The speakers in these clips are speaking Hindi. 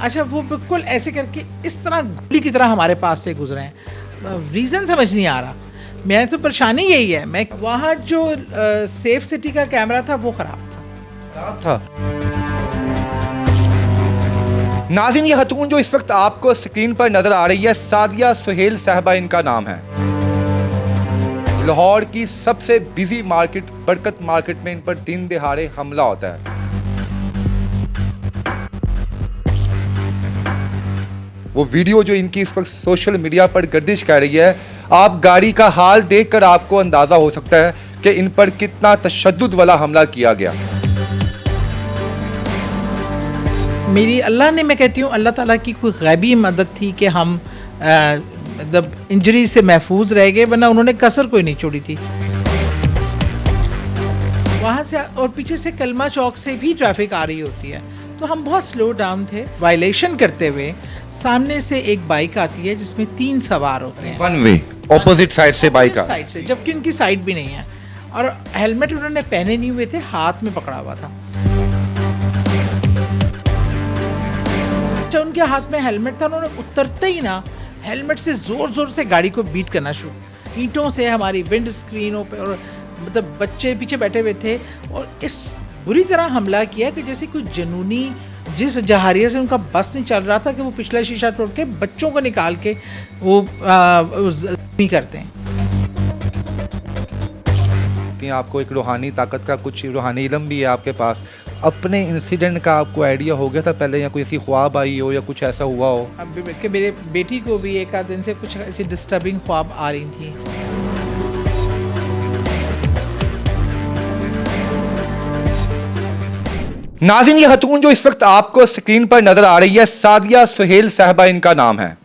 अच्छा, वो बिल्कुल ऐसे करके इस तरह गोली की तरह हमारे पास से गुजरे हैं। रीज़न समझ नहीं आ रहा। मैं तो परेशानी यही है, मैं वहाँ जो सेफ सिटी का कैमरा था वो ख़राब था। नाज़रीन, ये खतून जो इस वक्त आपको स्क्रीन पर नजर आ रही है, सादिया सुहेल साहबा इनका नाम है। लाहौर की सबसे बिजी मार्केट बरकत मार्केट में इन पर दिन दिहाड़े हमला होता है। वो वीडियो जो इनकी इस वक्त सोशल मीडिया पर गर्दिश कर रही है, आप गाड़ी का हाल देखकर आपको अंदाजा हो सकता है कि इन पर कितना तशद्दुद वाला हमला किया गया। मेरी अल्लाह ने, मैं कहती हूँ अल्लाह ताला की कोई गैबी मदद थी कि हम मतलब इंजरी से महफूज रह गए, वरना उन्होंने कसर कोई नहीं छोड़ी थी। वहाँ से और पीछे से कलमा चौक से भी ट्रैफिक आ रही होती है, तो हम बहुत स्लो डाउन थे। वायलेशन करते हुए सामने से एक बाइक आती है जिसमें 3 सवार होते हैं, वन वे ऑपोजिट साइड से बाइक आ, साइड से, जबकि उनकी साइड भी नहीं है, और हेलमेट उन्होंने पहने नहीं हुए थे, हाथ में पकड़ा हुआ था। उनके हाथ में हेलमेट था, उन्होंने उतरते ही ना हेलमेट से जोर जोर से गाड़ी को बीट करना शुरू, ईंटों से हमारी विंड स्क्रीनों पे, और मतलब बच्चे पीछे बैठे हुए थे, और इस बुरी तरह हमला किया कि जैसे कोई जनूनी जिस जहारिया से उनका बस नहीं चल रहा था कि वो पिछला शीशा तोड़ के बच्चों को निकाल के वो जख्मी करते हैं। आपको एक रूहानी ताकत का, कुछ रूहानी इल्म भी है आपके पास। अपने इंसिडेंट का आपको आइडिया हो गया था पहले, या कोई ऐसी ख्वाब आई हो या कुछ ऐसा हुआ हो? अब कि मेरे बेटी को भी एक आध दिन से कुछ ऐसी डिस्टर्बिंग ख्वाब आ रही थी। नाज़रीन, ये खतून जो इस वक्त आपको स्क्रीन पर नजर आ रही है, सादिया सुहेल साहबा इनका नाम है।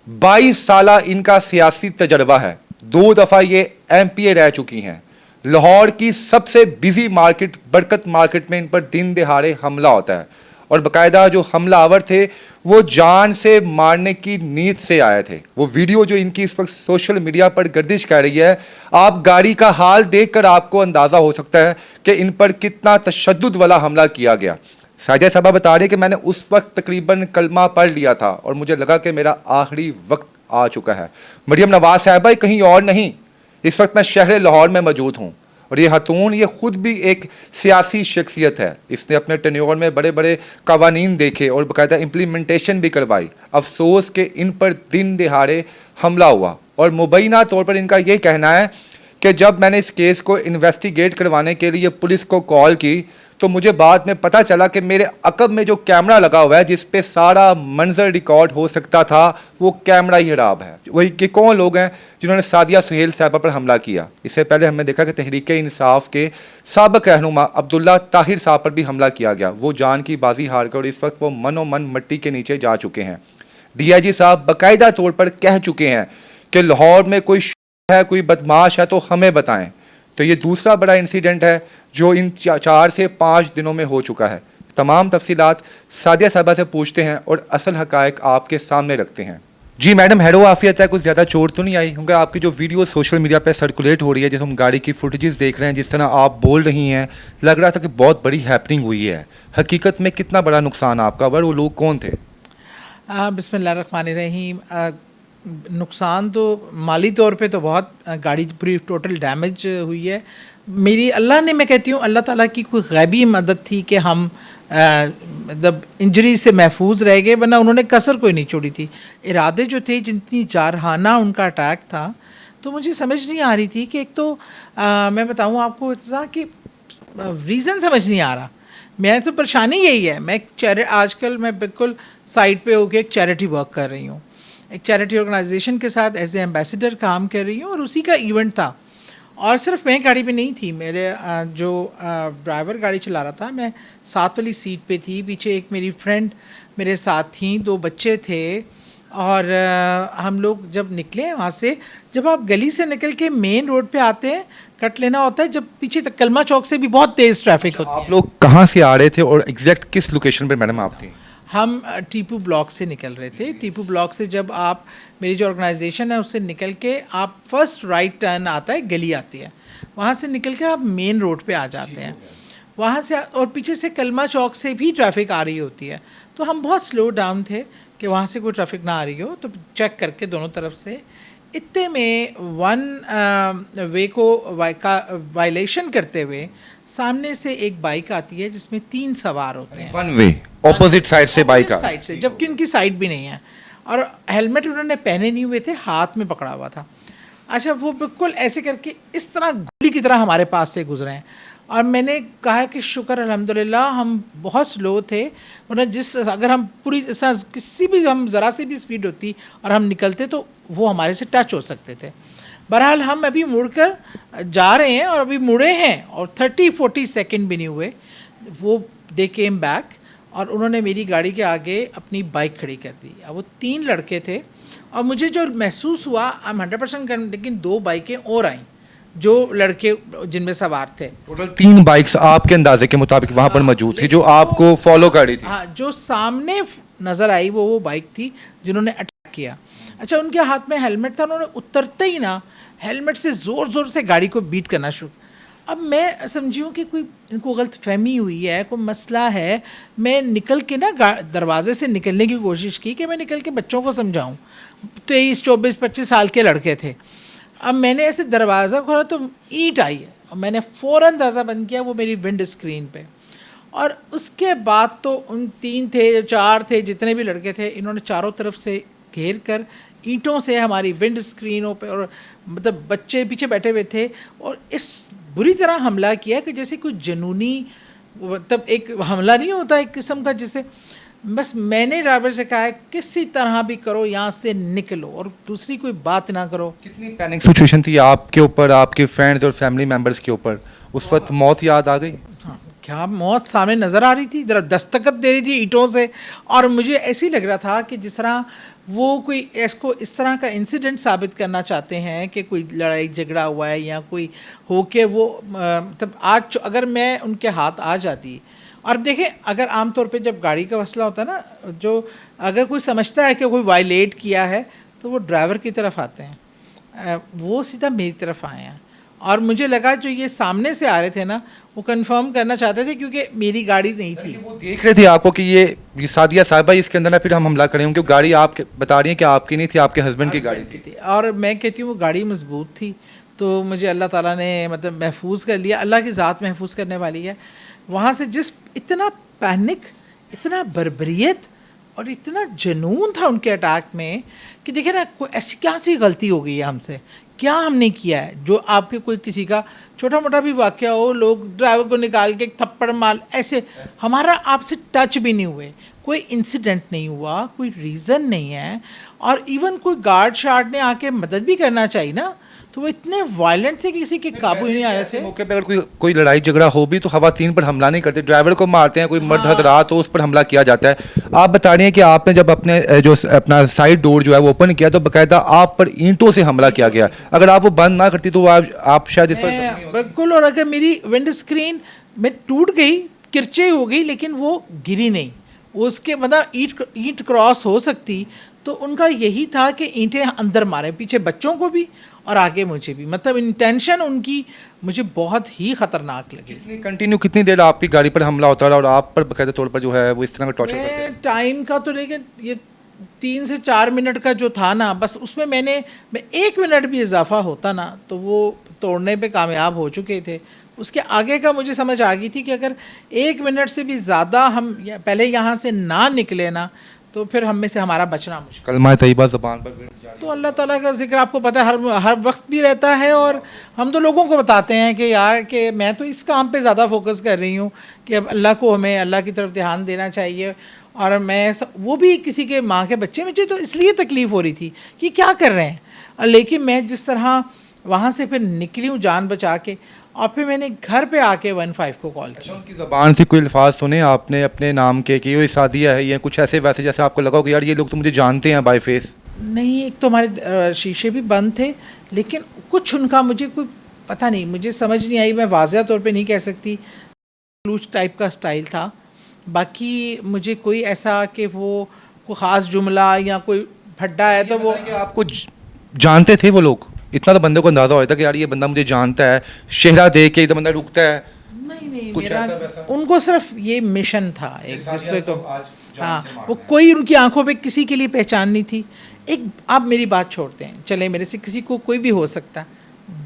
22 साल इनका सियासी तजर्बा है। 2 दफ़ा ये MPA रह चुकी हैं। लाहौर की सबसे बिजी मार्केट बरकत मार्केट में इन पर दिन दिहाड़े हमला होता है, और बाकायदा जो हमलावर थे वो जान से मारने की नीयत से आए थे। वो वीडियो जो इनकी इस वक्त सोशल मीडिया पर गर्दिश कर रही है, आप गाड़ी का हाल देखकर आपको अंदाज़ा हो सकता है कि इन पर कितना तशद्दुद वाला हमला किया गया। सादिया साहबा बता रहे कि मैंने उस वक्त तकरीबन कलमा पढ़ लिया था और मुझे लगा कि मेरा आखिरी वक्त आ चुका है। मरियम नवाज साहबा कहीं और नहीं, इस वक्त मैं शहर लाहौर में मौजूद हूँ, और ये खतून ये ख़ुद भी एक सियासी शख्सियत है। इसने अपने टेन्योर में बड़े बड़े कवानीन देखे और बाकायदा इम्प्लीमेंटेशन भी करवाई। अफसोस कि इन पर दिन दिहाड़े हमला हुआ, और मुबैना तौर पर इनका ये कहना है कि जब मैंने इस केस को इन्वेस्टिगेट करवाने के लिए पुलिस को कॉल की, तो मुझे बाद में पता चला कि मेरे अकब में जो कैमरा लगा हुआ है जिस पे सारा मंजर रिकॉर्ड हो सकता था, वो कैमरा ही खराब है। वही कि कौन लोग हैं जिन्होंने सादिया सुहेल साहबा पर हमला किया? इससे पहले हमने देखा कि तहरीक इंसाफ के साबिक रहनुमा अब्दुल्ला ताहिर साहब पर भी हमला किया गया। वो जान की बाजी हार कर और इस वक्त वो मनो मन मिट्टी के नीचे जा चुके हैं। DIG साहब बाकायदा तौर पर कह चुके हैं कि लाहौर में कोई है, कोई बदमाश है तो हमें बताएं। तो ये दूसरा बड़ा इंसिडेंट है जो इन 4 से 5 दिनों में हो चुका है। तमाम तफसीलात सादिया साहबा से पूछते हैं और असल हकायक आपके सामने रखते हैं। जी मैडम, हैरो आफियत है, कुछ ज़्यादा चोट तो नहीं आई? क्योंकि आपकी जो वीडियो सोशल मीडिया पे सर्कुलेट हो रही है, जैसे हम गाड़ी की फुटेजेस देख रहे हैं, जिस तरह आप बोल रही हैं, लग रहा था कि बहुत बड़ी हैपनिंग हुई है। हकीकत में कितना बड़ा नुकसान आपका हुआ? वो लोग कौन थे? बिस्मिल्लाहिर्रहमानिर्रहीम। नुकसान तो माली तौर पे तो बहुत, गाड़ी पूरी टोटल डैमेज हुई है। मेरी अल्लाह ने, मैं कहती हूँ अल्लाह ताला की कोई गैबी मदद थी कि हम मतलब इंजरी से महफूज रह गए, वरना उन्होंने कसर कोई नहीं छोड़ी थी। इरादे जो थे, जितनी जारहाना उनका अटैक था, तो मुझे समझ नहीं आ रही थी कि एक तो मैं बताऊँ आपको कि रीज़न समझ नहीं आ रहा। मैं तो परेशानी यही है। मैं आजकल मैं बिल्कुल साइड पे होकर एक चैरिटी वर्क कर रही हूँ, एक चैरिटी ऑर्गेनाइजेशन के साथ एज ए एम्बेसडर काम कर रही हूँ, और उसी का इवेंट था। और सिर्फ मैं गाड़ी पे नहीं थी, मेरे जो ड्राइवर गाड़ी चला रहा था, मैं साथ वाली सीट पे थी। पीछे एक मेरी फ्रेंड मेरे साथ थी, 2 बच्चे थे, और हम लोग जब निकले वहाँ से, जब आप गली से निकल के मेन रोड पे आते हैं, कट लेना होता है, जब पीछे तक कलमा चौक से भी बहुत तेज़ ट्रैफिक होती है। आप लोग कहाँ से आ रहे थे और एग्जैक्ट किस लोकेशन पर मैडम आप थी? हम टीपू ब्लॉक से निकल रहे थे। टीपू ब्लॉक से जब आप, मेरी जो ऑर्गेनाइजेशन है उससे निकल के आप फर्स्ट राइट टर्न आता है, गली आती है, वहाँ से निकल कर आप मेन रोड पे आ जाते हैं। वहाँ से और पीछे से कलमा चौक से भी ट्रैफिक आ रही होती है, तो हम बहुत स्लो डाउन थे कि वहाँ से कोई ट्रैफिक ना आ रही हो, तो चेक करके दोनों तरफ से इतने में वन वे को वायलेशन करते हुए सामने से एक बाइक आती है जिसमें 3 सवार होते हैं। वन वे ऑपोजिट साइड से बाइक आ साइड से, जबकि उनकी साइड भी नहीं है, और हेलमेट उन्होंने पहने नहीं हुए थे, हाथ में पकड़ा हुआ था। अच्छा, वो बिल्कुल ऐसे करके इस तरह गोली की तरह हमारे पास से गुजरे हैं, और मैंने कहा कि शुक्र अल्हम्दुलिल्लाह हम बहुत स्लो थे, वरना अगर हम पूरी किसी भी हम ज़रा सी भी स्पीड होती और हम निकलते तो वो हमारे से टच हो सकते थे। बहरहाल हम अभी मुड़कर जा रहे हैं, और अभी मुड़े हैं और 30-40 सेकंड भी नहीं हुए, वो दे केम बैक और उन्होंने मेरी गाड़ी के आगे अपनी बाइक खड़ी कर दी। अब वो 3 लड़के थे, और मुझे जो महसूस हुआ, आई एम 100% लेकिन 2 बाइकें और आईं जो लड़के जिनमें सवार थे। टोटल 3 बाइक्स आपके अंदाजे के मुताबिक वहाँ पर मौजूद थी जो आपको फॉलो कर रही थी। हाँ, जो सामने नज़र आई वो बाइक थी जिन्होंने अटैक किया। अच्छा, उनके हाथ में हेलमेट था, उन्होंने उतरते ही ना हेलमेट से ज़ोर से गाड़ी को बीट करना शुरू। अब मैं समझी हूँ कि कोई इनको गलत फहमी हुई है, कोई मसला है। मैं निकल के ना दरवाजे से निकलने की कोशिश की कि मैं निकल के बच्चों को समझाऊँ। 23, 24, 25 साल के लड़के थे। अब मैंने ऐसे दरवाज़ा खोला तो ईंट आई है, और मैंने फ़ौरन दरवाज़ा बंद किया, वो मेरी विंड स्क्रीन पे। और उसके बाद तो उन 3 थे 4 थे जितने भी लड़के थे, इन्होंने चारों तरफ से घेर कर ईंटों से हमारी विंड स्क्रीनों पे, और मतलब बच्चे पीछे बैठे हुए थे, और इस बुरी तरह हमला किया कि जैसे कोई जुनूनी, मतलब एक हमला नहीं होता एक किस्म का, जिसे बस मैंने ड्राइवर से कहा है किसी तरह भी करो यहाँ से निकलो, और दूसरी कोई बात ना करो। कितनी पैनिक सिचुएशन थी आपके ऊपर, आपके फ्रेंड्स और फैमिली मेंबर्स के ऊपर? उस वक्त मौत याद आ गई? हाँ, क्या मौत सामने नज़र आ रही थी, जरा दस्तखत दे रही थी ईंटों से, और मुझे ऐसे ही लग रहा था कि जिस तरह वो कोई इसको इस तरह का इंसिडेंट साबित करना चाहते हैं कि कोई लड़ाई झगड़ा हुआ है या कोई हो के वो मतलब आज अगर मैं उनके हाथ आ जाती। और देखें, अगर आम तौर पे जब गाड़ी का मसला होता है ना, जो अगर कोई समझता है कि कोई वायलेट किया है तो वो ड्राइवर की तरफ आते हैं, वो सीधा मेरी तरफ आए हैं। और मुझे लगा जो ये सामने से आ रहे थे ना, वो कंफर्म करना चाहते थे क्योंकि मेरी गाड़ी नहीं थी। वो देख रहे थे आपको कि ये सादिया साहिबा इसके अंदर ना फिर हम हमला करें, क्योंकि गाड़ी आप बता रही हैं कि आपकी नहीं थी, आपके हस्बैंड की गाड़ी थी। और मैं कहती हूँ वो गाड़ी मजबूत थी, तो मुझे अल्लाह ताला ने मतलब महफूज कर लिया, अल्लाह की ज़ात महफूज करने वाली है। वहाँ से जिस इतना पैनिक, इतना बर्बरियत और इतना जुनून था उनके अटैक में कि देखिए ना, कोई ऐसी क्या सी गलती हो गई है हमसे, क्या हमने किया है जो आपके कोई किसी का छोटा मोटा भी वाक़या हो, लोग ड्राइवर को निकाल के एक थप्पड़ मार, ऐसे हमारा आपसे टच भी नहीं हुए, कोई इंसिडेंट नहीं हुआ, कोई रीज़न नहीं है। और इवन कोई गार्ड शार्ड ने आके मदद भी करना चाहिए ना, तो वो इतने वायलेंट थे कि किसी के काबू ही नहीं आ रहे थे। मौके पे अगर कोई लड़ाई झगड़ा हो भी तो खवातीन पर हमला नहीं करते, ड्राइवर को मारते हैं, कोई मर्द हजरात तो उस पर हमला किया जाता है। आप बता रही हैं कि आपने जब अपना साइड डोर जो है वो ओपन किया तो बाकायदा आप पर ईंटों से हमला किया गया। अगर आप वो बंद ना करती तो आप शायद इस पर बिल्कुल, और अगर मेरी विंड स्क्रीन में टूट गई, किरचे हो गई, लेकिन वो गिरी नहीं, उसके मतलब ईंट क्रॉस हो सकती, तो उनका यही था कि ईंटें अंदर मारे, पीछे बच्चों को भी और आगे मुझे भी, मतलब इंटेंशन उनकी मुझे बहुत ही ख़तरनाक लगी। कितनी देर आपकी गाड़ी पर हमला होता रहा और आप पर बाकायदा तौर पर जो है वो इस तरह का टॉर्चर करते हैं? टाइम का तो लेकिन ये 3 से 4 मिनट का जो था ना, बस उसमें मैं 1 मिनट भी इजाफा होता ना तो वो तोड़ने पे कामयाब हो चुके थे। उसके आगे का मुझे समझ आ गई थी कि अगर 1 मिनट से भी ज़्यादा हम पहले यहाँ से ना निकले ना, तो फिर हम में से हमारा बचना मुश्किल। कलमा तैयबा ज़बान पर तो अल्लाह ताला का जिक्र आपको पता है हर वक्त भी रहता है, और हम तो लोगों को बताते हैं कि यार कि मैं तो इस काम पे ज़्यादा फोकस कर रही हूँ कि अब हमें अल्लाह की तरफ ध्यान देना चाहिए। और वो भी किसी के माँ के बच्चे, मुझे तो इसलिए तकलीफ़ हो रही थी कि क्या कर रहे हैं, लेकिन मैं जिस तरह वहाँ से फिर निकली हूँ जान बचा के, और फिर मैंने घर पे आके 15 को कॉल किया। उनकी ज़बान से कोई अल्फाज सुने आपने अपने नाम के कि ये सादिया है या कुछ ऐसे वैसे जैसे आपको लगा कि यार ये लोग तो मुझे जानते हैं बाय फेस? नहीं, एक तो हमारे शीशे भी बंद थे, लेकिन कुछ उनका मुझे कोई पता नहीं, मुझे समझ नहीं आई, मैं वाज़ह तौर पे नहीं कह सकती, लूज टाइप का स्टाइल था। बाकी मुझे कोई ऐसा कि वो कोई ख़ास जुमला या कोई फड्डा है तो वो आपको जानते थे वो लोग? इतना तो बंदे को अंदाज़ा होता है कि यार ये बंदा मुझे जानता है, चेहरा देख के इधर बंदा रुकता है? नहीं, कुछ मेरा ऐसा वैसा? उनको सिर्फ ये मिशन था एक, जिसपे तो हाँ, वो कोई उनकी आंखों पे किसी के लिए पहचान नहीं थी। एक आप मेरी बात छोड़ते हैं, चले मेरे से किसी को कोई भी हो सकता है,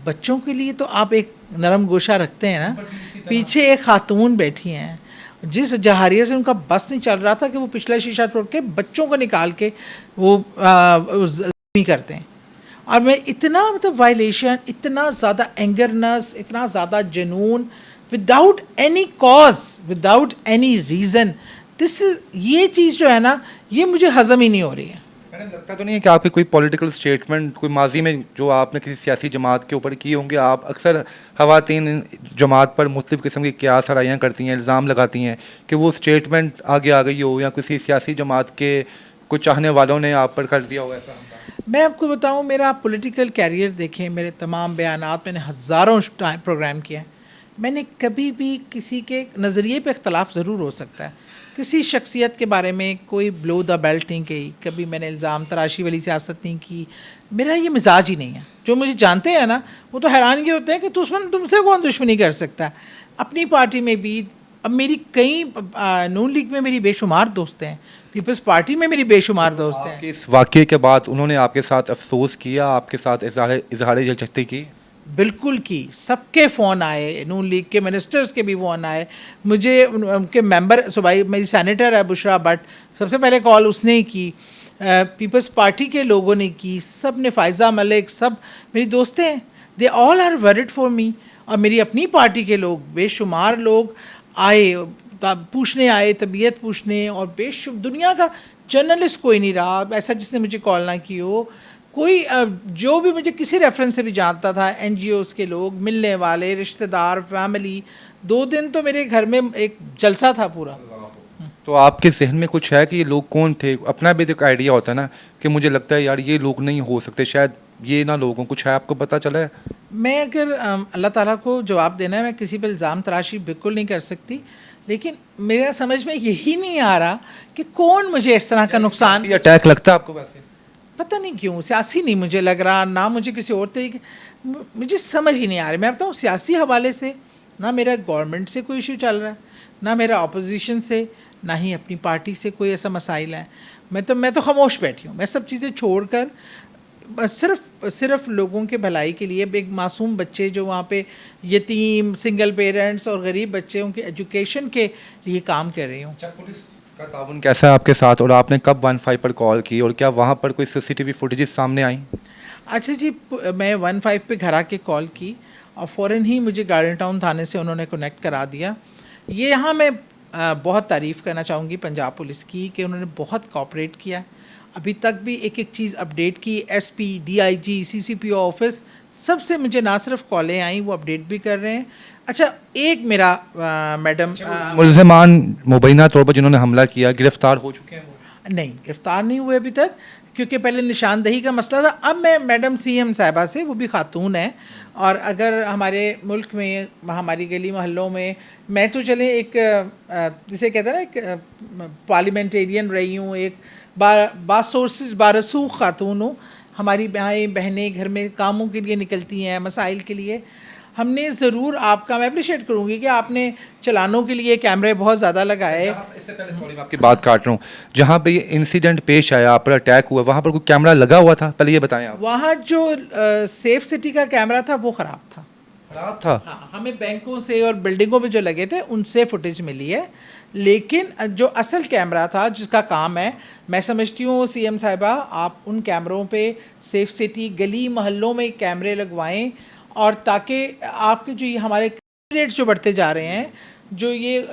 बच्चों के लिए तो आप एक नरम गोशा रखते हैं ना। पीछे एक खातून बैठी हैं, जिस जहारिया से उनका बस नहीं चल रहा था कि वो पिछला शीशा तोड़ के बच्चों को निकाल के वो ज़ख्मी करते हैं। और मैं इतना मतलब वायलेशन, इतना ज़्यादा एंगरनेस, इतना ज़्यादा जुनून, without any cause, without any reason, ये चीज़ जो है ना, ये मुझे हज़म ही नहीं हो रही है। मैडम, लगता तो नहीं है कि आपके कोई पॉलिटिकल स्टेटमेंट कोई माजी में जो आपने किसी सियासी जमात के ऊपर किए होंगे? आप अक्सर ख़वातीन जमात पर मुख्तलिफ़ किस्म की क्या सराहियाँ करती हैं, इल्ज़ाम लगाती हैं कि वो स्टेटमेंट आगे आ गई हो या किसी सियासी जमात के कुछ चाहने वालों ने आप पर कर दिया हो ऐसा? मैं आपको बताऊं, मेरा पॉलिटिकल कैरियर देखें, मेरे तमाम बयानात, मैंने हज़ारों प्रोग्राम किए हैं। मैंने कभी भी किसी के नज़रिए पे इख्तलाफ ज़रूर हो सकता है, किसी शख्सियत के बारे में कोई ब्लो द बेल्ट नहीं कही, कभी मैंने इल्ज़ाम तराशी वाली सियासत नहीं की। मेरा ये मिजाज ही नहीं है। जो मुझे जानते हैं ना, वो तो हैरान ये होते हैं कि तुमसे कौन दुश्मनी कर सकता है। अपनी पार्टी में भी अब मेरी कई नून लीग में मेरी बेशुमार दोस्त हैं, पीपल्स पार्टी में मेरी बेशुमार दोस्त हैं। इस वाक़ये के बाद उन्होंने आपके साथ अफसोस किया, आपके साथ इजहार यकजहती की? बिल्कुल की, सबके फ़ोन आए, नून लीग के मिनिस्टर्स के भी फ़ोन आए मुझे, उनके मेंबर सुबाई मेरी सेनेटर है बुशरा भट्ट, सबसे पहले कॉल उसने ही की, पीपल्स पार्टी के लोगों ने की, सब ने, फ़ायज़ा मलिक, सब मेरी दोस्तें हैं, they all are worried for me. और मेरी अपनी पार्टी के लोग, बेशुमार लोग आए, पूछने आए, तबीयत पूछने, और दुनिया का जर्नलिस्ट कोई नहीं रहा ऐसा जिसने मुझे कॉल ना की हो। कोई जो भी मुझे किसी रेफरेंस से भी जानता था, NGOs के लोग, मिलने वाले, रिश्तेदार, फैमिली, 2 दिन तो मेरे घर में एक जलसा था पूरा। तो आपके जहन में कुछ है कि ये लोग कौन थे? अपना भी तो एक आइडिया होता है ना कि मुझे लगता है यार ये लोग नहीं हो सकते, शायद ये ना लोगों, कुछ है आपको पता चला है? मैं अगर अल्लाह ताला को जवाब देना है, मैं किसी पर इल्ज़ाम तराशी बिल्कुल नहीं कर सकती, लेकिन मेरा समझ में यही नहीं आ रहा कि कौन मुझे इस तरह का नुकसान, ये अटैक लगता है आपको वैसे? पता नहीं क्यों सियासी नहीं मुझे लग रहा, ना मुझे किसी और तरीके, मुझे समझ ही नहीं आ रही। मैं बताऊँ, सियासी हवाले से ना मेरा गवर्नमेंट से कोई इशू चल रहा है, ना मेरा अपोजिशन से, ना ही अपनी पार्टी से कोई ऐसा मसाइल है। मैं तो खामोश बैठी हूँ। मैं सब चीज़ें छोड़कर सिर्फ लोगों के भलाई के लिए, एक मासूम बच्चे जो वहाँ पे यतीम, सिंगल पेरेंट्स और गरीब बच्चे, उनके एजुकेशन के लिए काम कर रही हूँ। पुलिस का ताउन कैसा है आपके साथ, और आपने कब 15 पर कॉल की, और क्या वहाँ पर कोई CCTV फुटेजेस सामने आई? अच्छा जी, मैं 15 पे घर आके कॉल की और फ़ौरन ही मुझे गार्डन टाउन थाने से उन्होंने कनेक्ट करा दिया। ये यहाँ मैं बहुत तारीफ़ करना चाहूँगी पंजाब पुलिस की कि उन्होंने बहुत कोऑपरेट किया। अभी तक भी एक एक चीज़ अपडेट की, SP, DIG, CCPO ऑफिस, सबसे मुझे ना सिर्फ कॉलें आई, वो अपडेट भी कर रहे हैं। अच्छा, एक मेरा मैडम, मुलजमान मुबैना तौर पर जिन्होंने हमला किया गिरफ्तार हो चुके हैं वो? नहीं, गिरफ्तार नहीं हुए अभी तक, क्योंकि पहले निशानदही का मसला था। अब मैं मैडम CM साहिबा से, वो भी खातून है, और अगर हमारे मुल्क में, हमारी गली मोहल्लों में, मैं तो चले एक जिसे कहते हैं ना, एक पार्लियामेंटेरियन रही हूँ, एक बासोर्सेस बारसूख खातून हूँ। हमारी बहनें घर में कामों के लिए निकलती हैं, मसाइल के लिए। हमने ज़रूर आपका, मैं अप्रिशिएट करूँगी कि आपने चलानों के लिए कैमरे बहुत ज़्यादा लगाए। इससे पहले, सॉरी मैं आपकी बात काट रहा हूँ, जहाँ पे ये इंसिडेंट पेश आया, आप पर अटैक हुआ, वहाँ पर कोई कैमरा लगा हुआ था? पहले ये बताएं आप। वहाँ जो सेफ सिटी का कैमरा था वो ख़राब था। खराब था? हाँ, हमें बैंकों से और बिल्डिंगों पे जो लगे थे उनसे फुटेज मिली है, लेकिन जो असल कैमरा था जिसका काम है, मैं समझती हूँ CM साहिबा, आप उन कैमरों पे सेफ सिटी, गली मोहल्लों में कैमरे लगवाएं, और ताकि आपके जो ये हमारे रेट्स जो बढ़ते जा रहे हैं, जो ये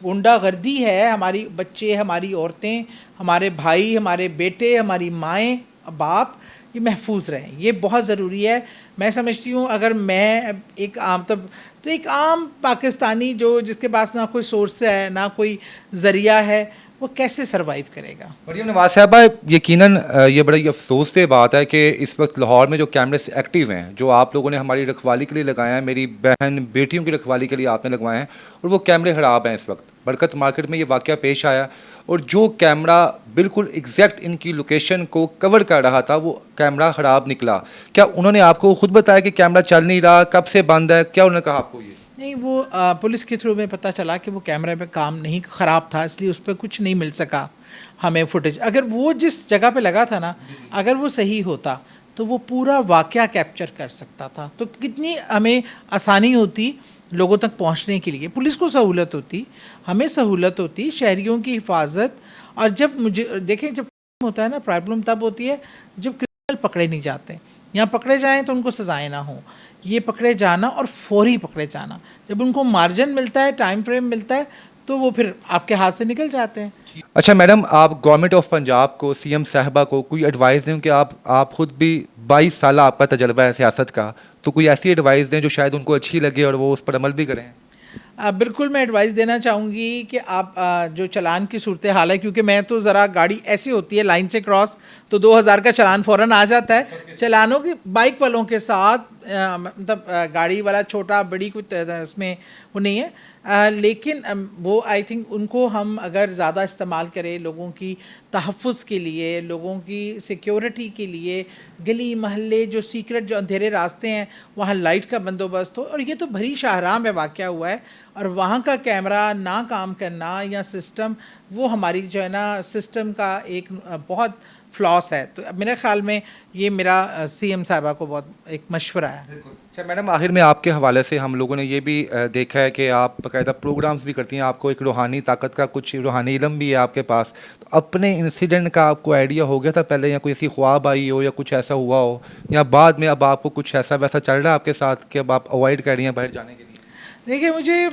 गुंडागर्दी है, हमारी बच्चे, हमारी औरतें, हमारे भाई, हमारे बेटे, हमारी माएँ बाप, ये महफूज रहें, ये बहुत ज़रूरी है। मैं समझती हूँ अगर मैं एक आम तो एक आम पाकिस्तानी जो जिसके पास ना कोई सोर्स है, ना कोई ज़रिया है, वो कैसे सरवाइव करेगा? मरियम नवाज साहबा, यकीनन ये बड़ी अफसोस से बात है कि इस वक्त लाहौर में जो कैमरे एक्टिव हैं, जो आप लोगों ने हमारी रखवाली के लिए लगाए हैं, मेरी बहन बेटियों की रखवाली के लिए आपने लगवाए हैं, और वो कैमरे ख़राब हैं। इस वक्त बरकत मार्केट में ये वाक़या पेश आया, और जो कैमरा बिल्कुल एग्जैक्ट इनकी लोकेशन को कवर कर रहा था, वो कैमरा ख़राब निकला। क्या उन्होंने आपको खुद बताया कि कैमरा चल नहीं रहा, कब से बंद है? क्या उन्होंने कहा आपको? ये नहीं, वो पुलिस के थ्रू में पता चला कि वो कैमरे पे काम नहीं, ख़राब था, इसलिए उस पर कुछ नहीं मिल सका। हमें फुटेज, अगर वो जिस जगह पे लगा था ना, अगर वो सही होता तो वो पूरा वाक़या कैप्चर कर सकता था, तो कितनी हमें आसानी होती लोगों तक पहुंचने के लिए। पुलिस को सहूलत होती, हमें सहूलत होती, शहरियों की हिफाजत। और जब मुझे देखें, जब होता है ना प्रॉब्लम तब होती है जब क्रिमिनल पकड़े नहीं जाते। यहाँ पकड़े जाएं तो उनको सजाएं ना हो, ये पकड़े जाना और फौरी पकड़े जाना, जब उनको मार्जिन मिलता है, टाइम फ्रेम मिलता है, तो वो फिर आपके हाथ से निकल जाते हैं। अच्छा मैडम, आप गवर्नमेंट ऑफ पंजाब को, सीएम साहबा को कोई एडवाइस दें कि आप खुद भी 22 साल आपका तजर्बा है सियासत का, तो कोई ऐसी एडवाइस दें जो शायद उनको अच्छी लगे और वो उस पर अमल भी करें। बिल्कुल मैं एडवाइस देना चाहूँगी कि आप जो चालान की सूरत हाल है, क्योंकि मैं तो ज़रा गाड़ी ऐसी होती है लाइन से क्रॉस तो 2000 का चालान फ़ौरन आ जाता है। चालानों की बाइक वालों के साथ मतलब गाड़ी वाला छोटा बड़ी कुछ इसमें वो नहीं है, लेकिन वो आई थिंक उनको हम अगर ज़्यादा इस्तेमाल करें लोगों की तहफ़्फ़ुज़ के लिए, लोगों की सिक्योरिटी के लिए, गली महल्ले जो सीक्रेट जो अंधेरे रास्ते हैं वहाँ लाइट का बंदोबस्त हो। और ये तो भरी शाहराह में वाक़या हुआ है, और वहाँ का कैमरा ना काम करना या सिस्टम, वो हमारी जो है ना सिस्टम का एक बहुत फ्लॉस है। तो मेरे ख़्याल में ये मेरा सीएम साहबा को बहुत एक मशवरा है। अच्छा मैडम, आखिर में आपके हवाले से हम लोगों ने ये भी देखा है कि आप बाकायदा प्रोग्राम्स भी करती हैं, आपको एक रूहानी ताकत का कुछ रूहानी इल्म भी है आपके पास, तो अपने इंसिडेंट का आपको आइडिया हो गया था पहले, या कोई ऐसी ख्वाब आई हो या कुछ ऐसा हुआ हो, या बाद में अब आपको कुछ ऐसा वैसा चल रहा है आपके साथ कि अब आप अवॉइड कर रही हैं बाहर जाने के लिए? देखिए मुझे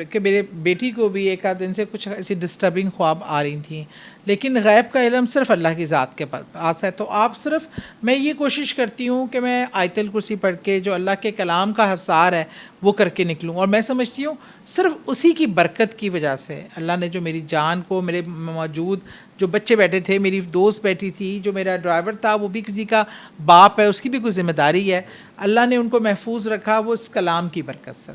कि मेरे बेटी को भी एक आध दिन से कुछ ऐसी डिस्टर्बिंग ख्वाब आ रही थी, लेकिन गैब का इल्म सिर्फ़ अल्लाह की ज़ात के पास है। तो आप सिर्फ, मैं ये कोशिश करती हूँ कि मैं आयतुल कुर्सी पढ़ के जो अल्लाह के कलाम का हसार है वो करके निकलूँ। और मैं समझती हूँ सिर्फ उसी की बरकत की वजह से अल्लाह ने जो मेरी जान को, मेरे मौजूद जो बच्चे बैठे थे, मेरी दोस्त बैठी थी, जो मेरा ड्राइवर था वो भी किसी का बाप है, उसकी भी कोई ज़िम्मेदारी है, अल्लाह ने उनको महफूज रखा वो इस कलाम की बरकत से।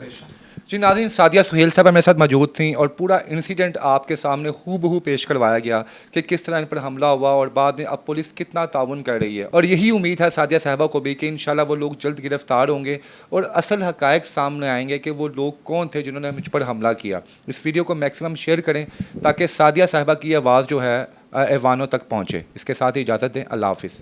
जी नाज़रीन, सादिया सुहेल साहब मेरे साथ मौजूद थी और पूरा इंसिडेंट आपके सामने हूबहू पेश करवाया गया कि किस तरह इन पर हमला हुआ और बाद में अब पुलिस कितना ताउन कर रही है। और यही उम्मीद है सादिया साहबा को भी कि इंशाल्लाह वो लोग जल्द गिरफ्तार होंगे और असल हक़ाइक़ सामने आएंगे कि वो लोग कौन थे जिन्होंने मुझ पर हमला किया। इस वीडियो को मैक्सिमम शेयर करें ताकि सादिया साहबा की आवाज़ जो है ऐवानों तक पहुँचे। इसके साथ ही इजाज़त दें, अल्लाह हाफ़िज़।